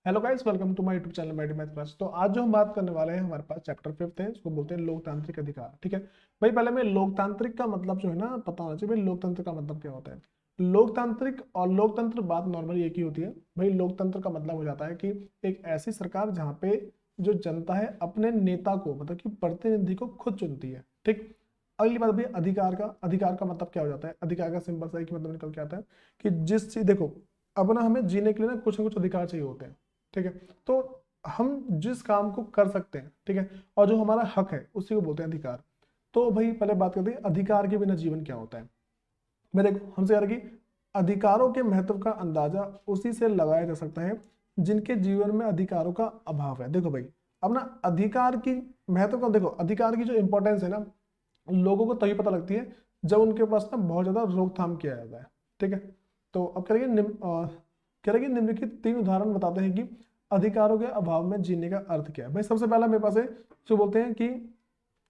Hello guys, welcome to my YouTube channel Maddy math class. तो आज जो हम बात करने वाले हैं, हमारे पास चैप्टर 5 है, इसको बोलते हैं लोकतांत्रिक अधिकार। ठीक है भाई, पहले मैं लोकतांत्रिक का मतलब जो है ना पता होना चाहिए। भाई लोकतंत्र का मतलब क्या होता है? लोकतांत्रिक और लोकतंत्र बात नॉर्मली एक ही होती है। भाई लोकतंत्र का मतलब हो जाता है कि एक ऐसी सरकार जहाँ पे जो जनता है अपने नेता को, मतलब कि प्रतिनिधि को खुद चुनती है। ठीक। अगली बात भाई, अधिकार का मतलब क्या हो जाता है? अधिकार का सिंपल सा एक मतलब निकल के आता है कि जिस चीज, देखो अब ना हमें जीने के लिए ना कुछ अधिकार चाहिए होते हैं। ठीक है। तो हम जिस काम को कर सकते हैं, ठीक है, और जो हमारा हक है उसी को बोलते हैं अधिकार। तो भाई पहले बात करते हैं अधिकार के बिना जीवन क्या होता है। मैं देखो हमसे कह रहा कि अधिकारों के महत्व का अंदाजा उसी से लगाया जा सकता है जिनके जीवन में अधिकारों का अभाव है। देखो भाई, अब ना अधिकार की महत्व का देखो, अधिकार की जो इंपॉर्टेंस है ना, लोगों को तभी पता लगती है जब उनके पास ना बहुत ज्यादा रोकथाम किया जाता है। ठीक है। तो अब करेंगे कह रहे कि निम्नलिखित 3 उदाहरण बताते हैं कि अधिकारों के अभाव में जीने का अर्थ क्या है। भाई सबसे पहला मेरे पास है, जो बोलते हैं कि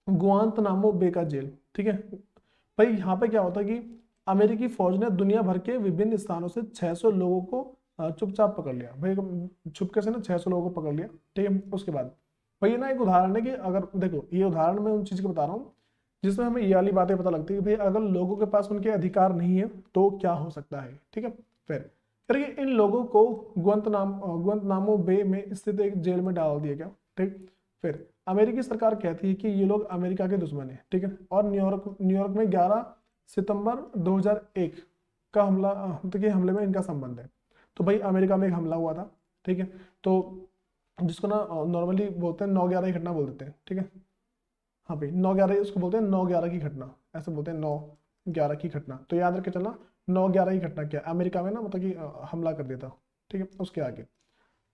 गुआंतनामो बे का जेल। ठीक है। भाई यहाँ पे क्या होता है कि अमेरिकी फौज ने दुनिया भर के विभिन्न स्थानों से 600 लोगों को चुपचाप पकड़ लिया। भाई छुपके से ना 600 लोगों को पकड़ लिया। ठीक है। उसके बाद भाई ये ना एक उदाहरण है कि अगर देखो, ये उदाहरण मैं उन चीज की बता रहा हूँ जिसमें हमें ये वाली बातें पता लगती है कि भाई अगर लोगों के पास उनके अधिकार नहीं है तो क्या हो सकता है। ठीक है। फिर ये इन लोगों को गुआंतनामो बे में स्थित एक जेल में डाल दिया गया। ठीक। फिर अमेरिकी सरकार कहती है कि ये लोग अमेरिका के दुश्मन है। ठीक है। और न्यूयॉर्क में 11 सितंबर 2001 का हमला, मतलब कि हमले में इनका संबंध है। तो भाई अमेरिका में एक हमला हुआ था। ठीक है। तो जिसको ना नॉर्मली बोलते हैं 9/11 की घटना बोल देते हैं। ठीक है। हाँ भाई 9/11 उसको बोलते हैं, 9/11 की घटना ऐसे बोलते हैं, 9/11 की घटना। तो याद रख के चलना, 9/11 की घटना क्या है? अमेरिका में ना मतलब कि हमला कर दिया था। ठीक है। उसके आगे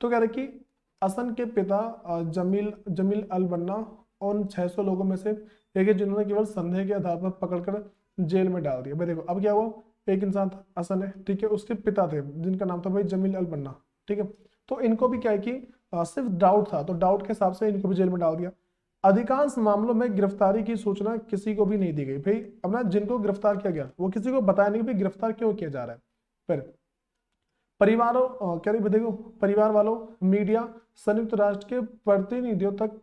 तो कह रहे कि हसन के पिता जमील जमील अल बन्ना उन 600 लोगों में से एक है जिन्होंने केवल संदेह के आधार पर पकड़कर जेल में डाल दिया। भाई देखो अब क्या हुआ, एक इंसान था हसन है, ठीक है, उसके पिता थे जिनका नाम था भाई जमील अल बन्ना। ठीक है। तो इनको भी क्या है कि सिर्फ डाउट था, तो डाउट के हिसाब से इनको भी जेल में डाल दिया। अधिकांश मामलों में गिरफ्तारी की सूचना किसी को भी नहीं दी गई। भाई अब ना जिनको गिरफ्तार किया गया वो किसी को बताया नहीं कि भाई गिरफ्तार क्यों किया जा रहा है। फिर परिवारों क्या देखो, परिवार वालों, मीडिया, संयुक्त राष्ट्र के प्रतिनिधियों तक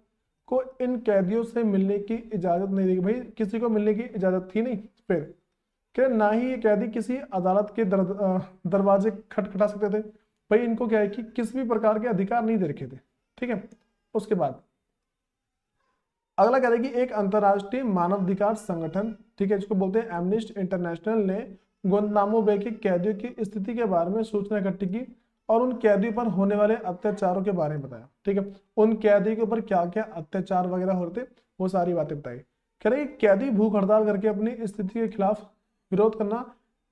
को इन कैदियों से मिलने की इजाजत नहीं दी गई। भाई किसी को मिलने की इजाजत थी नहीं। फिर क्या, ना ही ये कैदी किसी अदालत के दरवाजे खटखटा सकते थे। भाई इनको क्या है कि किसी भी प्रकार के अधिकार नहीं दे रखे थे। ठीक है। उसके बाद अगला कह रहा है कि एक अंतरराष्ट्रीय मानवाधिकार संगठन, ठीक है, जिसको बोलते हैं एमनिस्टी इंटरनेशनल, ने गुआंतानामो बे के कैदियों की स्थिति के बारे में सूचना इकट्ठी की और उन कैदियों पर होने वाले अत्याचारों के बारे में बताया। ठीक है। उन कैदियों के ऊपर क्या क्या अत्याचार वगैरह हो रहे थे वो सारी बातें बताई। कह रहे कैदी भूख हड़ताल करके अपनी स्थिति के खिलाफ विरोध करना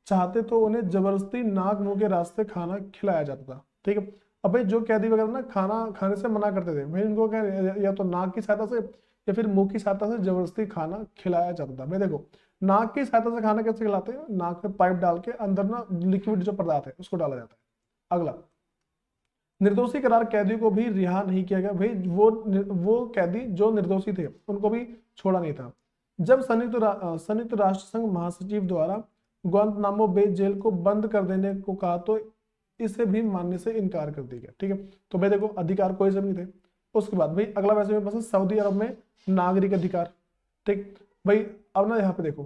चाहते तो उन्हें जबरदस्ती नाक मुंह के रास्ते खाना खिलाया जाता था। ठीक है। अब भाई जो कैदी वगैरह ना खाना खाने से मना करते थे, भाई उनको क्या, या तो नाक की सहायता से या फिर मुंह की सहायता से जबरदस्ती खाना खिलाया जाता था। मैं देखो, नाक की सहायता से खाना कैसे खिलाते हैं? नाक में पाइप डाल के अंदर ना लिक्विड जो पदार्थ है उसको डाला जाता है। अगला, निर्दोषी करार कैदियों को भी रिहा नहीं किया गया। भाई वो कैदी जो निर्दोषी थे उनको भी छोड़ा नहीं था। जब संयुक्त राष्ट्र संघ महासचिव द्वारा गुआंतनामो बे जेल को बंद कर देने को कहा तो इसे भी मानने से इनकार कर दिया गया। ठीक है। तो भाई देखो अधिकार कोई से नहीं थे। उसके बाद भाई अगला वैसे मेरे पास है सऊदी अरब में नागरिक अधिकार। ठीक। भाई अब ना यहाँ पे देखो,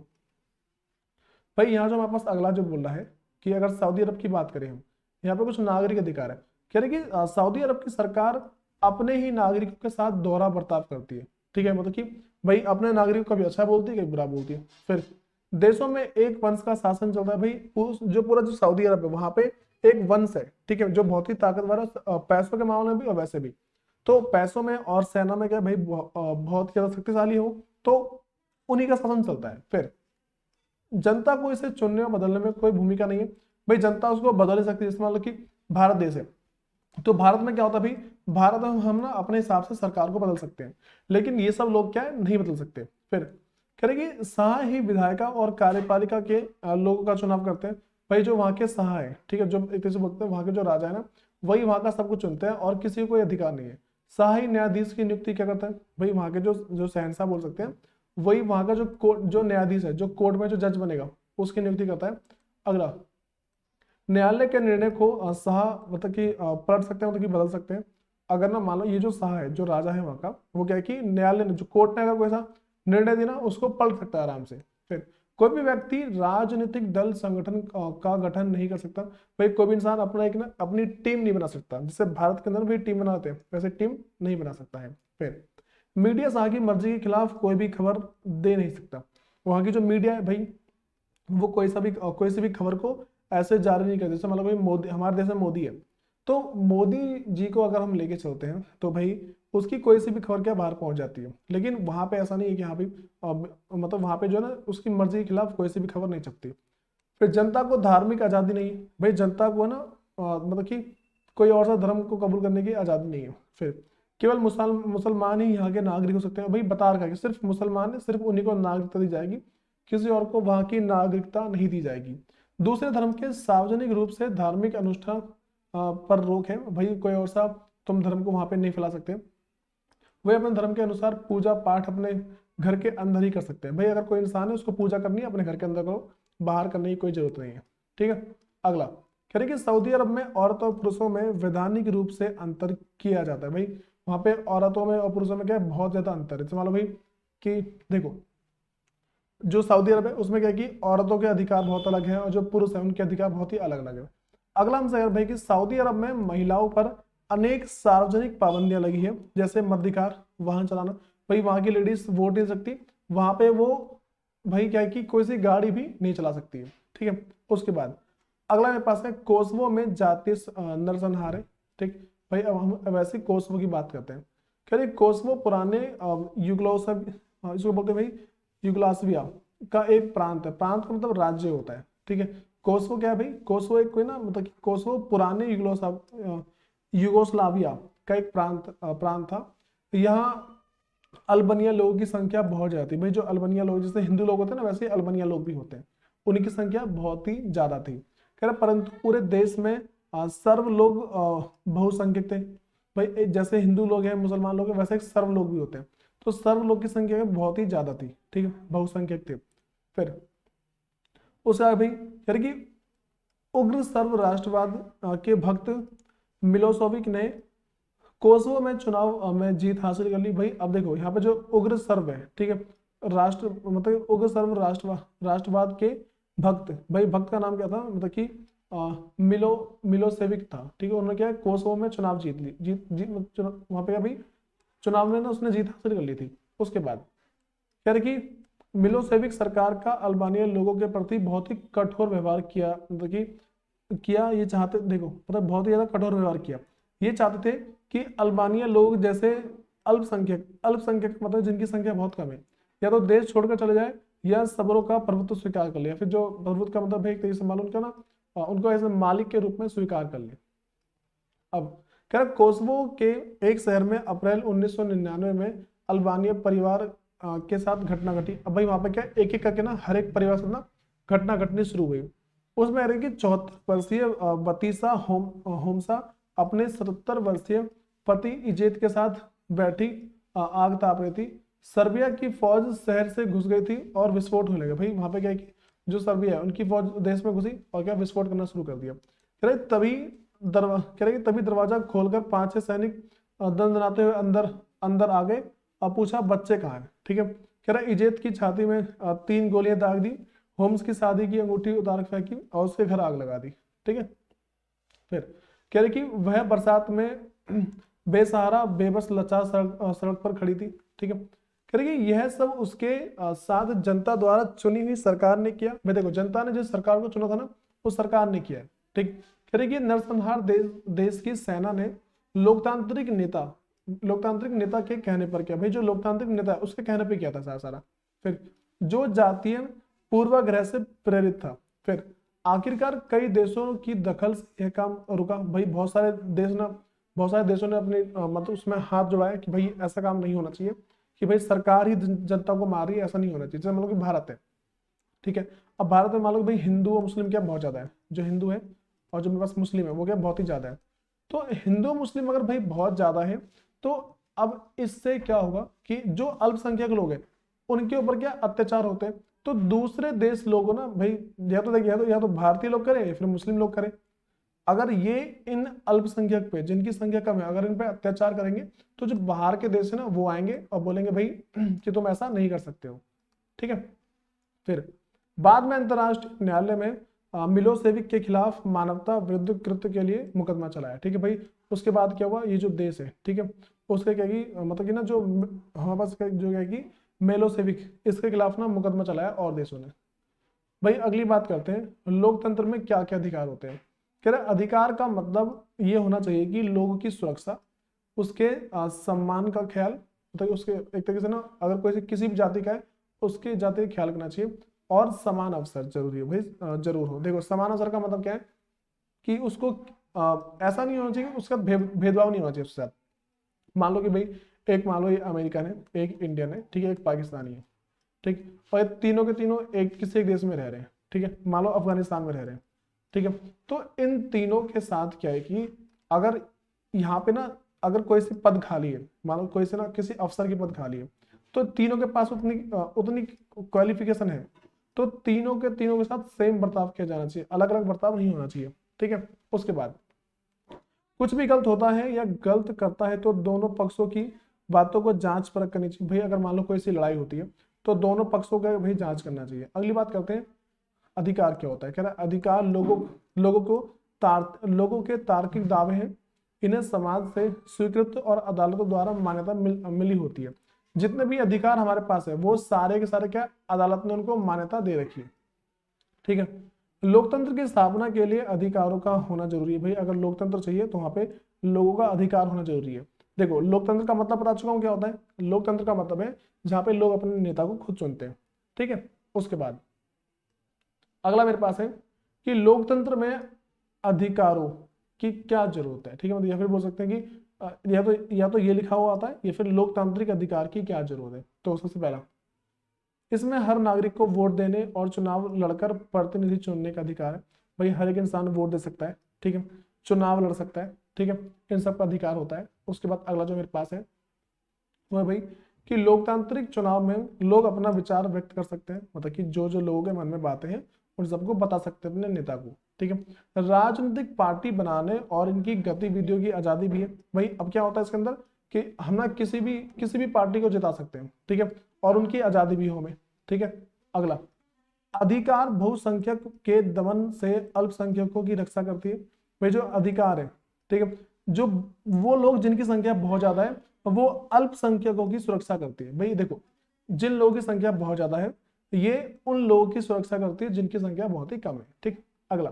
भाई यहाँ जो हमारे पास अगला जो बोल रहा है कि अगर सऊदी अरब की बात करें हम, यहाँ पे कुछ नागरिक अधिकार है। कह रहे कि सऊदी अरब की सरकार अपने ही नागरिकों के साथ दोहरा बर्ताव करती है। ठीक है। मतलब कि भाई अपने नागरिकों का भी अच्छा बोलती है, कभी बुरा बोलती है। फिर देशों में एक वंश का शासन चलता है। भाई जो पूरा जो सऊदी अरब है वहां पे एक वंश है। ठीक है। जो बहुत ही ताकतवर है, पैसों के मामले में भी और वैसे भी। तो पैसों में और सेना में क्या भाई बहुत ज्यादा शक्तिशाली हो तो उन्हीं का शासन चलता है। फिर जनता को इसे चुनने और बदलने में कोई भूमिका नहीं है। भाई जनता उसको बदल नहीं सकती। जैसे मान लो कि भारत देश है, तो भारत में क्या होता है भाई, भारत में हम ना अपने हिसाब से सरकार को बदल सकते हैं, लेकिन ये सब लोग क्या है नहीं बदल सकते। फिर करेगी सहाय ही विधायिका और कार्यपालिका के लोगों का चुनाव करते हैं। भाई जो वहां के सहाय है, ठीक है, जो एक तरह से बोलते हैं वहां के जो राजा है ना, वही वहां का सब कुछ चुनते हैं और किसी को कोई अधिकार नहीं है। सहाय न्यायाधीश की नियुक्ति क्या करता है? भाई वहां के जो जो शहनशाह बोल सकते हैं, वही वहां का जो कोर्ट जो न्यायाधीश है, जो कोर्ट में जो जज बनेगा उसकी नियुक्ति करता है। अगला, न्यायालय के निर्णय को मतलब कि पलट सकते हैं, मतलब कि बदल सकते हैं। अगर ना मान लो ये जो शाह है, जो राजा है वहाँ का, वो क्या है कि न्यायालय ने, जो कोर्ट ने अगर कोई ऐसा निर्णय दिया ना, उसको पलट सकता है आराम से। फिर कोई भी व्यक्ति राजनीतिक दल संगठन का गठन नहीं कर सकता। भाई कोई भी इंसान अपना एक ना अपनी टीम नहीं बना सकता, जैसे भारत के अंदर भी टीम बनाते हैं, वैसे टीम नहीं बना सकता है। फिर मीडिया शाह की मर्जी के खिलाफ कोई भी खबर दे नहीं सकता। वहाँ की जो मीडिया है भाई, वो कोई सी भी खबर को ऐसे जारी नहीं करते। जैसे मतलब भाई मोदी, हमारे देश में मोदी है, तो मोदी जी को अगर हम लेके चलते हैं तो भाई उसकी कोई सी भी खबर क्या बाहर पहुंच जाती है। लेकिन वहां पे ऐसा नहीं है कि हाँ भाई मतलब वहां पे जो है ना उसकी मर्जी के खिलाफ कोई सी भी खबर नहीं छपती। फिर जनता को धार्मिक आजादी नहीं, भाई जनता को है ना मतलब कि कोई और सा धर्म को कबूल करने की आजादी नहीं है। फिर केवल मुसलमान ही यहाँ के नागरिक हो सकते हैं। भाई बता रखा है कि सिर्फ मुसलमान है, सिर्फ उन्हीं को नागरिकता दी जाएगी, किसी और को वहां की नागरिकता नहीं दी जाएगी। दूसरे धर्म के सार्वजनिक रूप से धार्मिक अनुष्ठान पर रोक है। भाई कोई और सा तुम धर्म को वहां पे नहीं फैला सकते। वही अपने धर्म के अनुसार पूजा पाठ अपने घर के अंदर ही कर सकते हैं। भाई अगर कोई इंसान है उसको पूजा करनी है अपने घर के अंदर करो, बाहर करने की कोई जरूरत नहीं है। ठीक है। अगला कह रहे कि सऊदी अरब में औरतों और पुरुषों में वैधानिक रूप से अंतर किया जाता है। भाई वहां पे औरतों में और पुरुषों में क्या है, बहुत ज्यादा अंतर है। जैसे मान लो भाई कि देखो, जो सऊदी अरब है उसमें क्या है कि औरतों के अधिकार बहुत अलग है और जो पुरुष है उनके अधिकार बहुत ही अलग अलग है। अगला हमसे अगर भाई कि सऊदी अरब में महिलाओं पर अनेक सार्वजनिक पाबंदियां लगी है, जैसे मध्याधिकार, वाहन चलाना। भाई वहां की लेडीज वोट नहीं सकती, वहां पे वो भाई क्या है कि कोई सी गाड़ी भी नहीं चला सकती है। ठीक है। उसके बाद अगला मेरे पास है कोसवो में जातीय नरसंहार है। ठीक। भाई अब हम वैसे कोसवो की बात करते हैं। कह रहे कोसवो पुराने युगोस्लाव, इसको बोलते हैं भाई युगोस्लाविया का एक प्रांत है। प्रांत का मतलब राज्य होता है। ठीक है। कोसवो क्या है भाई, कोसवो एक कोई ना मतलब कि कोसवो पुराने युगोस्लाविया का एक प्रांत था। यहाँ अल्बानिया लोगों की संख्या बहुत ज्यादा थी। भाई जो अल्बानिया लोग, जैसे हिंदू लोग होते हैं ना, वैसे ही अल्बानिया लोग भी होते हैं, उनकी संख्या बहुत ही ज्यादा थी। कह रहे परंतु पूरे देश में सर्व लोग बहुसंख्यक थे। भाई जैसे हिंदू लोग हैं, मुसलमान लोग हैं, वैसे सर्व लोग भी होते हैं। तो सर्व लोग की संख्या बहुत ही ज्यादा थी। ठीक है, बहुसंख्यक थे। फिर उसके बाद भाई कह रहे कि उग्र सर्व राष्ट्रवाद के भक्त मिलोसेविक ने कोसोवो में चुनाव में जीत हासिल कर ली। भाई अब देखो यहाँ पे जो उग्र सर्व है, ठीक है, राष्ट्र मतलब उग्र सर्व राष्ट्रवाद के भक्त, भाई भक्त का नाम क्या था, मतलब कि मिलोसेविक था। ठीक है। उन्होंने क्या है, कोसोवो में चुनाव जीत ली, वहां पे भाई चुनाव में ना उसने जीत हासिल कर ली थी। उसके बाद कह रहे कि मिलोसेविक सरकार का अल्बानिया लोगों के प्रति बहुत ही कठोर व्यवहार किया, मतलब कि किया ये चाहते, देखो मतलब बहुत ही ज्यादा कठोर व्यवहार किया। ये चाहते थे कि अल्बानिया लोग जैसे अल्पसंख्यक, अल्पसंख्यक मतलब जिनकी संख्या बहुत कम है, या तो देश छोड़कर चले जाए या सबरों का प्रभुत्व स्वीकार कर लिया। फिर जो प्रभुत्व का मतलब है एक तरीके से मान लो उनका ना उनको ऐसे मालिक के रूप में स्वीकार कर ले। अब कह रहा कोसवो के एक शहर में अप्रैल 1999 में अल्बानिया परिवार के साथ घटना घटी। अब भाई वहां पे क्या एक एक करके ना हर एक परिवार से ना घटना घटनी शुरू हुई। उसमें रही कि 74 वर्षीय बतीसा होमसा अपने 77 वर्षीय पति इजेत के साथ बैठी आग ताप रही थी। सर्बिया की फौज शहर से घुस गई थी और विस्फोट होने लगे। भाई वहां पे क्या है कि जो सर्बिया है उनकी फौज देश में घुसी और क्या विस्फोट करना शुरू कर दिया। कह रहे कह रहे कि तभी दरवाजा खोलकर 5-6 सैनिक दंदनाते हुए अंदर अंदर आ गए और पूछा बच्चे कहाँ हैं। ठीक है। कह रहा इजेत की छाती में 3 गोलियां दाग दी, होम्स की शादी की अंगूठी उतार फेंकी और उसके घर आग लगा दी। ठीक है। फिर कह रहे कि वह बरसात में बेसहारा बेबस लाचार सड़क पर खड़ी थी। ठीक है। कह रहे कि यह सब उसके साथ जनता द्वारा चुनी हुई सरकार ने किया। मैं देखो जनता ने जिस सरकार को चुना था ना, उस सरकार ने किया है। ठीक। कह रहे कि नरसंहार देश की सेना ने लोकतांत्रिक नेता लोकतांत्रिक नेता के कहने पर किया। भाई जो लोकतांत्रिक नेता है उसके कहने पर किया था सारा सारा। फिर जो जातीय पूर्वाग्रह से प्रेरित था। फिर आखिरकार कई देशों की दखल से यह काम रुका। भाई बहुत सारे देशों ने अपने मतलब उसमें हाथ जोड़ाया कि भाई ऐसा काम नहीं होना चाहिए, कि भाई सरकार ही जनता को मार रही है, ऐसा नहीं होना चाहिए। जैसे मतलब कि भारत है, ठीक है, अब भारत में मान लो भाई हिंदू और मुस्लिम क्या बहुत ज्यादा है, जो हिंदू है और जो मेरे पास मुस्लिम है वो क्या बहुत ही ज्यादा है। तो हिंदू मुस्लिम अगर भाई बहुत ज्यादा है, तो अब इससे क्या होगा कि जो अल्पसंख्यक लोग हैं उनके ऊपर क्या अत्याचार होते हैं। तो दूसरे देश लोगों ना भाई, या तो देखिए, या तो भारतीय लोग करें या फिर मुस्लिम लोग करें, अगर ये इन अल्पसंख्यक पे, जिनकी संख्या कम है, अगर इन पे अत्याचार करेंगे, तो जो बाहर के देश है ना वो आएंगे और बोलेंगे भाई कि तुम ऐसा नहीं कर सकते हो। ठीक है। फिर बाद में अंतर्राष्ट्रीय न्यायालय में मिलोसेविक के खिलाफ मानवता विरुद्ध कृत्य के लिए मुकदमा चलाया। ठीक है भाई। उसके बाद क्या हुआ, ये जो देश है, ठीक है, उसके क्या की मतलब कि ना जो हमारे पास जो क्या की मेलोसेविक, इसके खिलाफ ना मुकदमा चलाया और देशों ने। भाई अगली बात करते हैं, लोकतंत्र में क्या क्या अधिकार होते हैं। कह रहे अधिकार का मतलब ये होना चाहिए कि लोगों की सुरक्षा, उसके सम्मान का ख्याल, मतलब उसके एक तरीके से ना, अगर कोई किसी भी जाति का है उसके जाति का ख्याल करना चाहिए, और समान अवसर जरूरी है भाई, जरूर हो। देखो समान अवसर का मतलब क्या है कि उसको ऐसा नहीं होना चाहिए कि उसका भेदभाव नहीं होना चाहिए उसके साथ। मान लो कि भाई एक, मान लो ये अमेरिकन है, एक इंडियन है, ठीक है, एक पाकिस्तानी है, ठीक, और ये तीनों के तीनों एक किसी एक देश में रह रहे हैं, ठीक है, मान लो अफगानिस्तान में रह रहे हैं, ठीक है। तो इन तीनों के साथ क्या है कि अगर यहाँ पे ना, अगर कोई सी पद खाली है, मान लो कोई से ना किसी अफसर की पद खाली है, तो तीनों के पास उतनी उतनी क्वालिफिकेशन है, तो तीनों के साथ सेम बर्ताव किया जाना चाहिए, अलग अलग बर्ताव नहीं होना चाहिए। ठीक है। उसके बाद कुछ भी गलत होता है या गलत करता है तो दोनों पक्षों की बातों को जांच परख करनी चाहिए। भाई अगर मान लो कोई सी लड़ाई होती है तो दोनों पक्षों का भाई जांच करना चाहिए। अगली बात करते हैं, अधिकार क्या होता है। कह रहा है अधिकार लोगों के तार्किक दावे हैं, इन्हें समाज से स्वीकृत और अदालतों द्वारा मान्यता मिली होती है। जितने भी अधिकार हमारे पास है वो सारे के सारे क्या, अदालत ने उनको मान्यता दे रखी है। ठीक है। लोकतंत्र की स्थापना के लिए अधिकारों का होना जरूरी है। भाई अगर लोकतंत्र चाहिए तो वहां पे लोगों का अधिकार होना जरूरी है। देखो लोकतंत्र का मतलब बता चुका हूं क्या होता है। लोकतंत्र का मतलब है जहां पे लोग अपने नेता को खुद चुनते हैं। ठीक है। उसके बाद अगला मेरे पास है कि लोकतंत्र में अधिकारों की क्या जरूरत है। ठीक है, मतलब या फिर बोल सकते हैं कि या तो ये लिखा हुआ आता है या फिर लोकतांत्रिक अधिकार की क्या जरूरत है। तो सबसे पहला, इसमें हर नागरिक को वोट देने और चुनाव लड़कर प्रतिनिधि चुनने का अधिकार है। भाई हर एक इंसान वोट दे सकता है, ठीक है, चुनाव लड़ सकता है, ठीक है, इन सब का अधिकार होता है। उसके बाद अगला जो मेरे पास है वो है भाई कि लोकतांत्रिक चुनाव में लोग अपना विचार व्यक्त कर सकते हैं, मतलब कि जो जो लोगों के मन में बातें हैं उन सबको बता सकते हैं अपने नेता को। ठीक है। राजनीतिक पार्टी बनाने और इनकी गतिविधियों की आजादी भी है। भाई अब क्या होता है इसके अंदर कि हम ना किसी भी पार्टी को जिता सकते हैं, ठीक है, और उनकी आजादी भी हो हमें। ठीक है। अगला, अधिकार बहुसंख्यक के दमन से अल्पसंख्यकों की रक्षा करती है। भाई जो अधिकार है, ठीक है, जो वो लोग जिनकी संख्या बहुत ज्यादा है वो अल्पसंख्यकों की सुरक्षा करती है। भाई देखो जिन लोगों की संख्या बहुत ज्यादा है ये उन लोगों की सुरक्षा करती है जिनकी संख्या बहुत ही कम है। ठीक। अगला,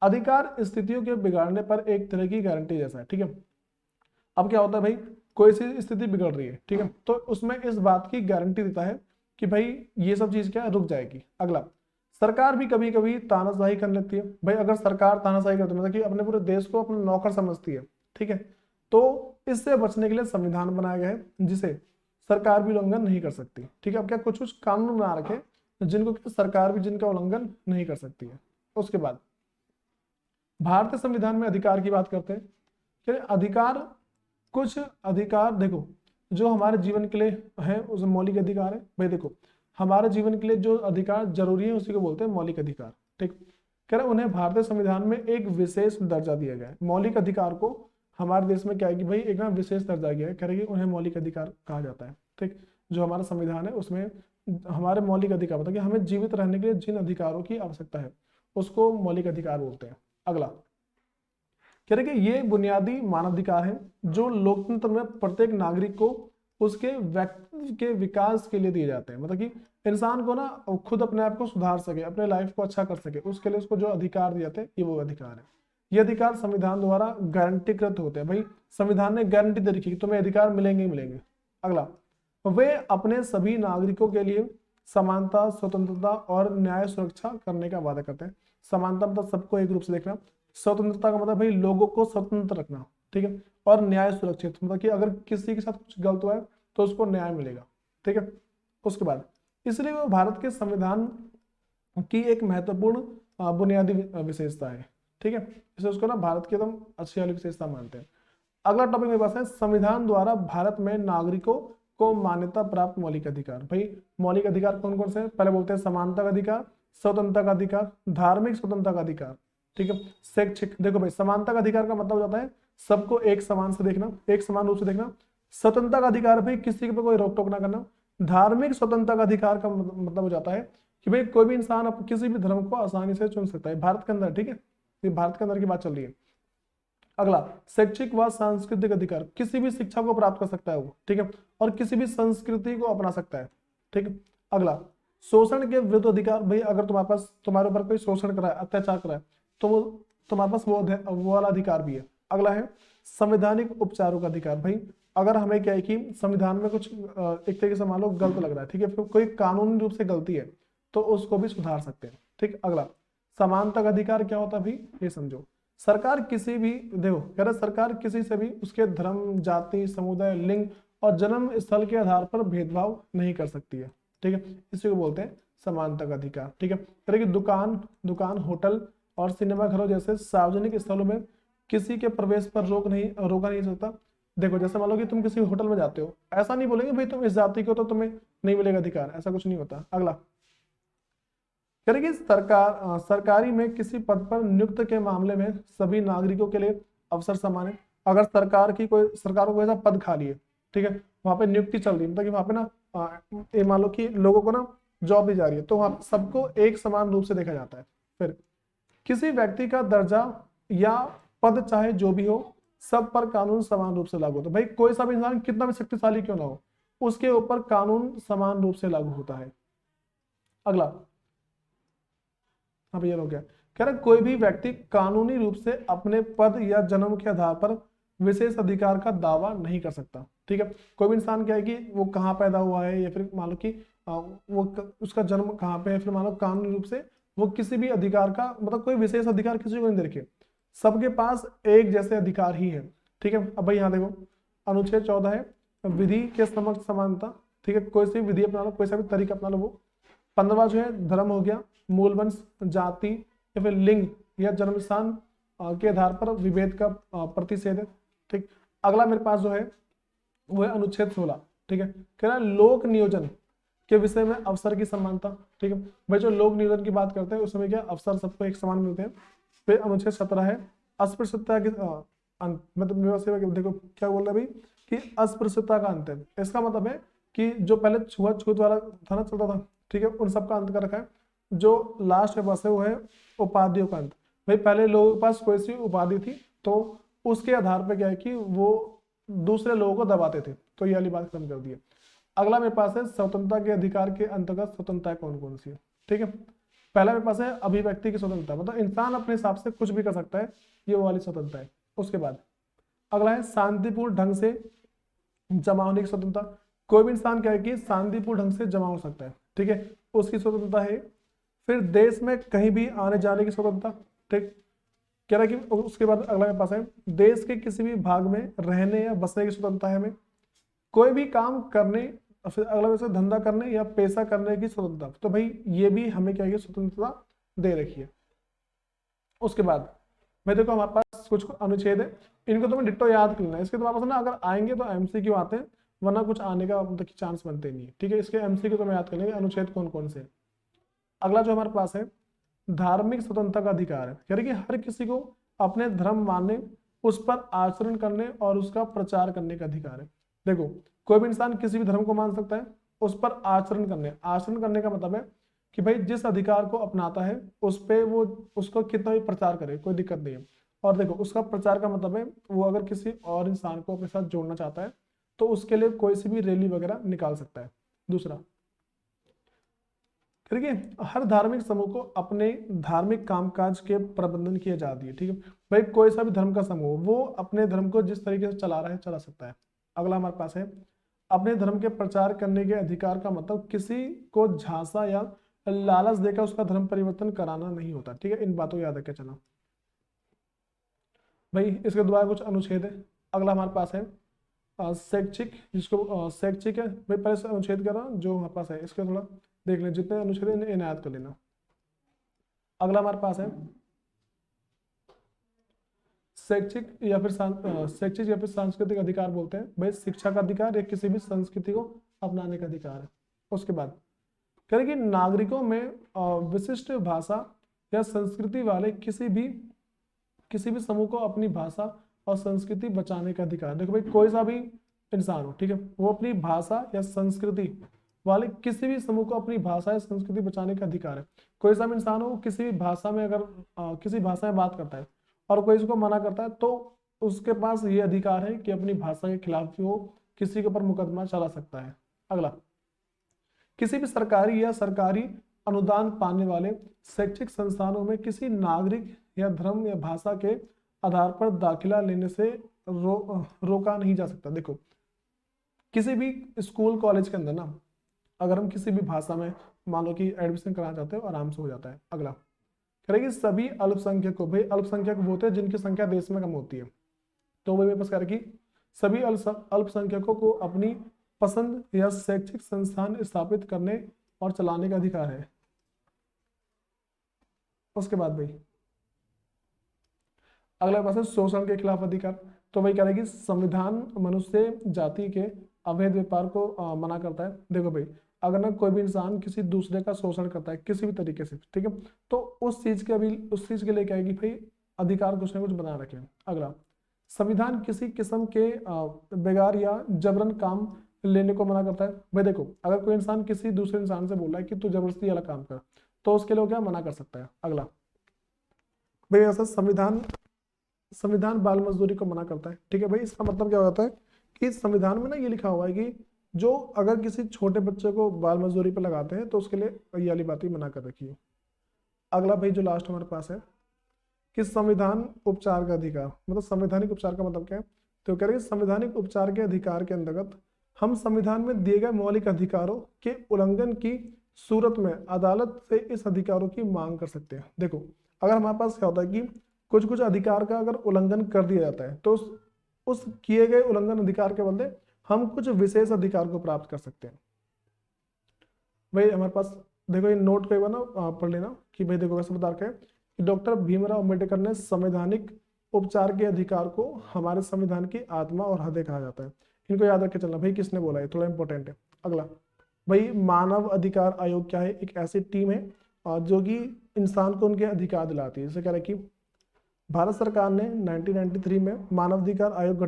अधिकार स्थितियों के बिगाड़ने पर एक तरह की गारंटी जैसा है। ठीक है। अब क्या होता है भाई, कोई सी स्थिति बिगड़ रही है, ठीक है, तो उसमें इस बात की गारंटी देता है कि भाई ये सब चीज क्या है, रुक जाएगी। अगला, सरकार भी कभी कभी तानाशाही कर लेती है। भाई अगर सरकार तानाशाही करती है मतलब कि अपने पूरे देश को अपना नौकर समझती है, ठीक है, तो इससे बचने के लिए संविधान बनाया गया है जिसे सरकार भी उल्लंघन नहीं कर सकती। ठीक है। अब क्या कुछ कुछ कानून बना रखे जिनको सरकार भी जिनका उल्लंघन नहीं कर सकती है। उसके बाद भारतीय संविधान में अधिकार की बात करते हैं। अधिकार, कुछ अधिकार देखो जो हमारे जीवन के लिए है उस मौलिक अधिकार है। भाई देखो हमारे जीवन के लिए जो अधिकार जरूरी है उसी को बोलते हैं मौलिक अधिकार। ठीक। कह रहे उन्हें भारतीय संविधान में एक विशेष दर्जा दिया गया है। मौलिक अधिकार को हमारे देश में क्या है कि भाई एक ना विशेष दर्जा दिया है, कह रहे उन्हें मौलिक अधिकार कहा जाता है। ठीक। जो हमारा संविधान है उसमें हमारे मौलिक अधिकार मतलब कि हमें जीवित रहने के लिए जिन अधिकारों की आवश्यकता है उसको मौलिक अधिकार बोलते हैं। अगला, कह रहे कि ये बुनियादी मानवाधिकार है जो लोकतंत्र में प्रत्येक नागरिक को उसके व्यक्ति के विकास के लिए दिए जाते हैं। मतलब कि इंसान को ना खुद अपने आप को सुधार सके, अपने लाइफ को अच्छा कर सके, उसके लिए उसको जो अधिकार दिए जाते हैं ये वो अधिकार है। ये अधिकार संविधान द्वारा गारंटीकृत होते हैं। भाई संविधान ने गारंटी दे रखी कि तुम्हें अधिकार मिलेंगे ही मिलेंगे। अगला, वे अपने सभी नागरिकों के लिए समानता, स्वतंत्रता और न्याय सुरक्षा करने का वादा करते हैं। समानता मतलब सबको एक रूप से देखना, स्वतंत्रता का मतलब भाई लोगों को स्वतंत्र रखना, ठीक है, और न्याय सुरक्षित मतलब कि अगर किसी के साथ कुछ गलत हुआ है तो उसको न्याय मिलेगा। ठीक है। उसके बाद इसलिए वो भारत के संविधान की एक महत्वपूर्ण बुनियादी विशेषता है। ठीक है। इसलिए उसको ना भारत की एकदम अच्छी वाली विशेषता मानते हैं। अगला टॉपिक मेरे पास है, संविधान द्वारा भारत में नागरिकों को मान्यता प्राप्त मौलिक अधिकार। भाई मौलिक अधिकार कौन कौन से हैं? पहले बोलते हैं समानता का अधिकार, स्वतंत्रता का अधिकार, धार्मिक स्वतंत्रता का अधिकार, ठीक है, शैक्षिक। देखो भाई समानता का अधिकार का मतलब हो जाता है सबको एक समान से देखना, एक समान रूप से देखना। स्वतंत्रता का अधिकार भाई किसी पे कोई रोक टोक ना करना। धार्मिक स्वतंत्रता का अधिकार का मतलब हो जाता है कि भाई कोई भी इंसान किसी भी धर्म को आसानी से चुन सकता है भारत के अंदर, ठीक है, ये भारत के अंदर की बात चल रही है। अगला शैक्षिक व सांस्कृतिक अधिकार, किसी भी शिक्षा को प्राप्त कर सकता है वो, ठीक है, और किसी भी संस्कृति को अपना सकता है, ठीक है। अगला शोषण के विरुद्ध अधिकार, भाई अगर तुम्हारे पास तुम्हारे ऊपर कोई शोषण करा है, अत्याचार करा है, तो वो तुम्हारे पास वो वाला अधिकार भी है। अगला है संवैधानिक उपचारों का अधिकार। भाई अगर हमें क्या है कि संविधान में कुछ एक तरीके से मान लो गलत लग रहा है, ठीक है, फिर कोई कानूनी रूप से गलती है तो उसको भी सुधार सकते हैं, ठीक। अगला समानता का अधिकार क्या होता है भाई, ये समझो। सरकार किसी भी, देखो कह रहे सरकार किसी से भी उसके धर्म, जाति, समुदाय, लिंग और जन्म स्थल के आधार पर भेदभाव नहीं कर सकती है, ठीक है, इसी को बोलते हैं समानता का अधिकार, ठीक है। कह रहे कि दुकान, होटल और सिनेमा घरों जैसे सार्वजनिक स्थलों में किसी के प्रवेश पर रोका नहीं सकता। देखो जैसे मान लो कि तुम किसी होटल में जाते हो, ऐसा नहीं बोलेंगे भाई तुम इस जाति को तो तुम्हें नहीं मिलेगा अधिकार, ऐसा कुछ नहीं होता। अगला करेगी सरकारी में किसी पद पर नियुक्त के मामले में सभी नागरिकों के लिए अवसर समान है। अगर सरकार को ऐसा पद खाली है, ठीक है, वहां पे नियुक्ति चल रही है, मतलब कि वहां पे ना ये मान लो कि लोगों को ना जॉब दी जा रही है, तो वहां सबको एक समान रूप से देखा जाता है। फिर किसी व्यक्ति का दर्जा या पद चाहे जो भी हो, सब पर कानून समान रूप से लागू होता है। भाई कोई सा भी इंसान कितना भी शक्तिशाली क्यों ना हो, उसके ऊपर कानून समान रूप से लागू होता है। अगला, हाँ भैया हो गया, कह रहा कोई भी व्यक्ति कानूनी रूप से अपने पद या जन्म के आधार पर विशेष अधिकार का दावा नहीं कर सकता, ठीक है। कोई भी इंसान क्या है कि वो कहाँ पैदा हुआ है, या फिर मान लो कि उसका जन्म कहाँ पे है, फिर मान लो कानूनी रूप से वो किसी भी अधिकार का मतलब कोई विशेष अधिकार किसी को नहीं दे रखे, सबके पास एक जैसे अधिकार ही है, ठीक है। अब भाई यहाँ देखो अनुच्छेद 14 है विधि के समक्ष समानता, ठीक है, कोई सी विधि अपना लो, कोई सा भी तरीका अपना लो वो। 15वां जो है धर्म हो गया, मूल वंश, जाति या फिर लिंग या जन्म स्थान के आधार पर विभेद का प्रतिषेध है, ठीक। अगला मेरे पास जो है वो है अनुच्छेद 16, ठीक है, कह रहा है लोक नियोजन के विषय में अवसर की समानता, ठीक है। भाई जो लोक नियोजन की बात करते हैं उसमें क्या अवसर सबको एक समान मिलते हैं। फिर अनुच्छेद 17 है अस्पृश्यता की मतलब देखो क्या बोल रहे हैं भाई कि अस्पृश्यता का अंत है। इसका मतलब है कि जो पहले छुआछूत वाला था ना चलता था, ठीक है, उन सबका अंत कर रखा है। जो लास्ट में बस है वो है उपाधियों का अंत। भाई पहले लोगों के पास कोई सी उपाधि थी तो उसके आधार पर क्या है कि वो दूसरे लोगों को दबाते थे, तो ये वाली बात खत्म कर दी है। अगला मेरे पास है स्वतंत्रता के अधिकार के अंतर्गत स्वतंत्रता कौन कौन सी है, ठीक है। पहला मेरे पास है अभिव्यक्ति की स्वतंत्रता, मतलब इंसान अपने हिसाब से कुछ भी कर सकता है, ये वो वाली स्वतंत्रता है। उसके बाद अगला है शांतिपूर्ण ढंग से जमा होने की स्वतंत्रता। कोई भी इंसान क्या है कि शांतिपूर्ण ढंग से जमा हो सकता है, ठीक है, उसकी स्वतंत्रता है। फिर देश में कहीं भी आने जाने की स्वतंत्रता, ठीक, कह रहा है कि उसके बाद अगला मेरे पास है देश के किसी भी भाग में रहने या बसने की स्वतंत्रता है हमें। कोई भी काम करने, फिर अगला वैसे धंधा करने या पैसा करने की स्वतंत्रता, तो भाई ये भी हमें क्या है स्वतंत्रता दे रखी है। उसके बाद मैं देखो हमारे पास कुछ अनुच्छेद है, इनको तुम्हें डिट्टो याद कर लेना है। इसके तुम्हारे पास ना अगर आएंगे तो एमसीक्यू आते हैं, वरना कुछ आने का मतलब चांस बनते नहीं है, ठीक है। इसके एमसीक्यू तुम्हें याद कर लेंगे अनुच्छेद कौन कौन से। अगला जो हमारे पास है धार्मिक स्वतंत्रता का अधिकार है, यानी कि हर किसी को अपने धर्म मानने, उस पर आचरण करने और उसका प्रचार करने का अधिकार है। देखो कोई भी इंसान किसी भी धर्म को मान सकता है, उस पर आचरण करने का मतलब है कि भाई जिस अधिकार को अपनाता है उस पे वो उसको कितना भी प्रचार करे, कोई दिक्कत नहीं है। और देखो उसका प्रचार का मतलब है वो अगर किसी और इंसान को अपने साथ जोड़ना चाहता है तो उसके लिए कोई सी भी रैली वगैरह निकाल सकता है। दूसरा, ठीक है, हर धार्मिक समूह को अपने धार्मिक कामकाज के प्रबंधन की आजादी है, ठीक है। भाई कोई सा भी धर्म का समूह वो अपने धर्म को जिस तरीके से चला रहा है चला सकता है। अगला हमारे पास है अपने धर्म के प्रचार करने के अधिकार का मतलब किसी को झांसा या लालच देकर उसका धर्म परिवर्तन कराना नहीं होता, ठीक है, इन बातों को याद रखे चला। भाई इसके द्वारा कुछ अनुच्छेद है। अगला हमारे पास है शैक्षिक, जिसको शैक्षिक है भाई पहले से अनुच्छेद कर रहा जो हमारे पास है, इसके थोड़ा देख लें, जितने अनुच्छेद हैं इन्हें याद कर लेना। अगला हमारे पास है शैक्षिक या फिर शैक्षिक या फिर सांस्कृतिक अधिकार बोलते हैं भाई शिक्षा का अधिकार या किसी भी संस्कृति को अपनाने का अधिकार है। उसके बाद कह रहे कि नागरिकों में विशिष्ट भाषा या संस्कृति वाले किसी भी समूह को अपनी भाषा और संस्कृति बचाने का अधिकार। देखो भाई कोई सा भी इंसान हो, ठीक है, वो अपनी भाषा या संस्कृति वाले किसी भी समूह को अपनी भाषा या संस्कृति बचाने का अधिकार है। कोई सा भी इंसान हो किसी भी भाषा में अगर किसी भाषा में बात करता है और कोई इसको मना करता है तो उसके पास ये अधिकार है कि अपनी भाषा के खिलाफ वो किसी के ऊपर मुकदमा चला सकता है। अगला, किसी भी सरकारी या सरकारी अनुदान पाने वाले शैक्षिक संस्थानों में किसी नागरिक या धर्म या भाषा के आधार पर दाखिला लेने से रोका नहीं जा सकता। देखो किसी भी स्कूल कॉलेज के अंदर ना अगर हम किसी भी भाषा में मान लो कि एडमिशन कराना चाहते हो आराम से हो जाता है। अगला करेगी सभी अल्पसंख्यकों, भाई अल्पसंख्यक वो होते हैं जिनकी संख्या देश में कम होती है, तो वही मेरे पास करेगी सभी अल्पसंख्यकों को अपनी पसंद या शैक्षिक संस्थान स्थापित करने और चलाने का अधिकार है। उसके बाद भाई अगला पास है शोषण के खिलाफ अधिकार, तो वही कह रहा है कि संविधान मनुष्य जाति के अवैध व्यापार को मना करता है। देखो भाई अगर ना कोई भी इंसान किसी दूसरे का शोषण करता है किसी भी तरीके से, ठीक है, तो उस चीज के लिए क्या है कि भाई अधिकार कुछ ना कुछ बना रखे। अगला, संविधान किसी किस्म के बेगार या जबरन काम लेने को मना करता है। भाई देखो अगर कोई इंसान किसी दूसरे इंसान से बोल रहा है कि तू जबरदस्ती वाला काम कर तो उसके लिए क्या मना कर सकता है। अगला भाई ऐसा संविधान बाल मजदूरी को मना करता है, ठीक है। भाई इसका मतलब क्या होता है कि संविधान में ना ये लिखा हुआ है कि जो अगर किसी छोटे बच्चे को बाल मजदूरी पर लगाते हैं तो उसके लिए ये वाली बात ही मना कर रखी है। अगला भाई जो लास्ट हमारे पास है कि संविधान उपचार का अधिकार, मतलब संवैधानिक उपचार का मतलब क्या है, तो कह रहे हैं संवैधानिक उपचार के अधिकार के अंतर्गत हम संविधान में दिए गए मौलिक अधिकारों के उल्लंघन की सूरत में अदालत से इस अधिकारों की मांग कर सकते हैं। देखो अगर हमारे पास क्या होता है कि कुछ कुछ अधिकार का अगर उल्लंघन कर दिया जाता है तो उस किए गए उल्लंघन अधिकार के बदले हम कुछ विशेष अधिकार को प्राप्त कर सकते हैं। भाई हमारे पास देखो ये नोट को एक बार ना पढ़ लेना कि भाई देखो कैसे बता रखा है कि डॉक्टर भीमराव अम्बेडकर ने संवैधानिक उपचार के अधिकार को हमारे संविधान की आत्मा और हृदय कहा जाता है। इनको याद रख के चलना भाई किसने बोला है, थोड़ा इंपॉर्टेंट है। अगला भाई मानव अधिकार आयोग क्या है, एक ऐसी टीम है जो कि इंसान को उनके अधिकार दिलाती है। जैसे कह रहे हैं कि भारत सरकार ने 1993 में मानवाधिकार आयोग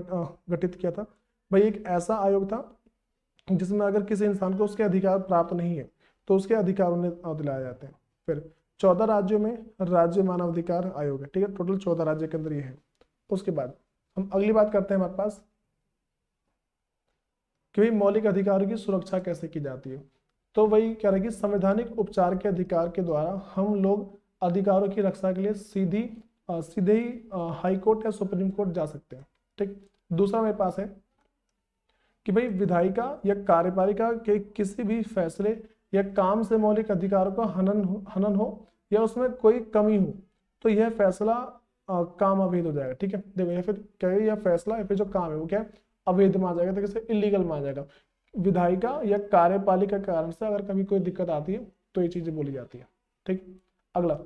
गठित किया था। भाई एक ऐसा आयोग था जिसमें अगर किसी इंसान को उसके अधिकार प्राप्त नहीं है तो उसके अधिकार उन्हें दिलाए जाते हैं। फिर 14 राज्यों में राज्य मानवाधिकार आयोग है, ठीक है, टोटल 14 राज्य के अंदर ये है। उसके बाद हम अगली बात करते हैं हमारे पास कि भाई मौलिक अधिकारों की सुरक्षा कैसे की जाती है। तो वही कह रहे हैं कि संवैधानिक उपचार के अधिकार के द्वारा हम लोग अधिकारों की रक्षा के लिए सीधे ही हाई कोर्ट या सुप्रीम कोर्ट जा सकते हैं, ठीक। दूसरा मेरे पास है कि भाई विधायिका या कार्यपालिका के किसी भी फैसले या काम से मौलिक अधिकारों का हनन हो या उसमें कोई कमी हो तो यह फैसला काम अवैध हो जाएगा, ठीक है। देखो या फिर क्या है, यह फैसला या फिर जो काम है वो क्या है अवैध माना जाएगा, तो कैसे इलीगल माना जाएगा। विधायिका या कार्यपालिका के कारण से अगर कभी कोई दिक्कत आती है तो ये चीजें बोली जाती है, ठीक। अगला,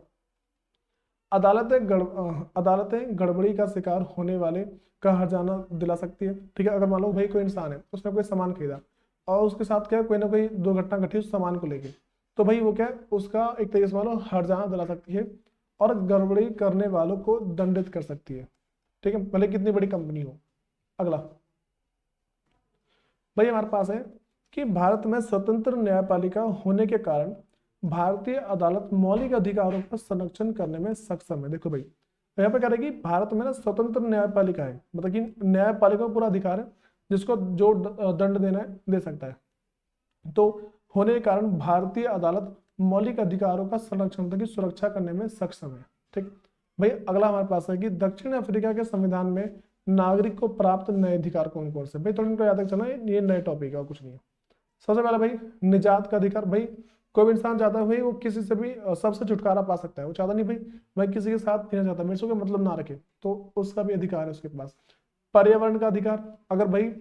अदालतें गड़बड़ी का शिकार होने वाले का हर्जाना दिला सकती है, ठीक है। अगर मान लो भाई कोई इंसान है उसने कोई सामान खरीदा और उसके साथ क्या कोई ना कोई दुर्घटना घटी उस सामान को लेके, तो भाई वो क्या उसका एक तरीके से मान लो हर्जाना दिला सकती है और गड़बड़ी करने वालों को दंडित कर सकती है, ठीक है, भले कितनी बड़ी कंपनी हो। अगला भाई हमारे पास है कि भारत में स्वतंत्र न्यायपालिका होने के कारण भारतीय अदालत मौलिक अधिकारों का संरक्षण करने में सक्षम है। देखो भाई यहाँ पे कह रहे हैं कि भारत में ना स्वतंत्र न्यायपालिका है, मतलब कि न्यायपालिका को पूरा अधिकार है जिसको जो दंड देना है दे सकता है। तो होने के कारण भारतीय अदालत मौलिक अधिकारों का संरक्षण की सुरक्षा करने में सक्षम है, ठीक। भाई अगला हमारे पास है कि दक्षिण अफ्रीका के संविधान में नागरिक को प्राप्त नए अधिकार कौन कौन से। भाई थोड़ा इनको याद रख चलना, ये नए टॉपिक है और कुछ नहीं है। सबसे पहला भाई निजात का अधिकार, भाई कोई भी इंसान चाहता है भाई वो किसी से भी सबसे छुटकारा पा सकता है, वो चाहता नहीं भाई मैं किसी के साथ नहीं चाहता, मेरे से कोई मतलब ना रखे, तो उसका भी अधिकार है उसके पास। पर्यावरण का अधिकार, अगर भाई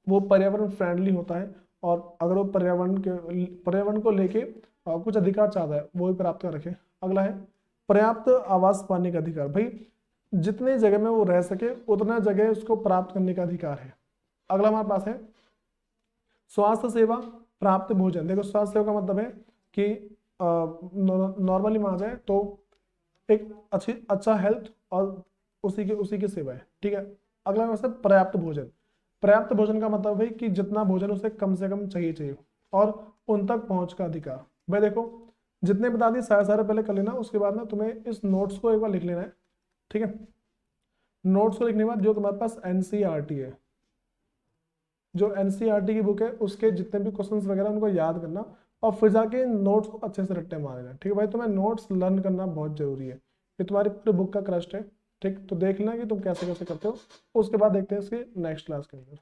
वो पर्यावरण फ्रेंडली होता है और अगर वो पर्यावरण को लेके कुछ अधिकार चाहता है वो भी प्राप्त कर रखे। अगला है पर्याप्त आवास पाने का अधिकार, भाई जितनी जगह में वो रह सके उतना जगह उसको प्राप्त करने का अधिकार है। अगला हमारे पास है स्वास्थ्य सेवा प्राप्त भोजन। देखो स्वास्थ्य सेवा का मतलब है कि नॉर्मली माना जाए तो एक अच्छा हेल्थ और उसी की सेवा है, ठीक है। अगला है पर्याप्त भोजन। पर्याप्त भोजन का मतलब है कि जितना भोजन उसे कम से कम चाहिए और उन तक पहुंच का अधिकार। भाई देखो जितने बता दिए सारे सारे पहले कर लेना, उसके बाद ना तुम्हें इस नोट्स को एक बार लिख लेना है, ठीक है। नोट्स को लिखने के बाद जो तुम्हारे पास एनसीईआरटी है, जो एनसीईआरटी की बुक है उसके जितने भी क्वेश्चंस वगैरह उनको याद करना और फिर जाके नोट्स को अच्छे से रट्टे मारना, ठीक है भाई। तुम्हें नोट्स लर्न करना बहुत जरूरी है, ये तुम्हारी पूरी बुक का क्रस्ट है, ठीक। तो देख लेना कि तुम कैसे कैसे करते हो, उसके बाद देखते हैं इसके नेक्स्ट क्लास के अंदर।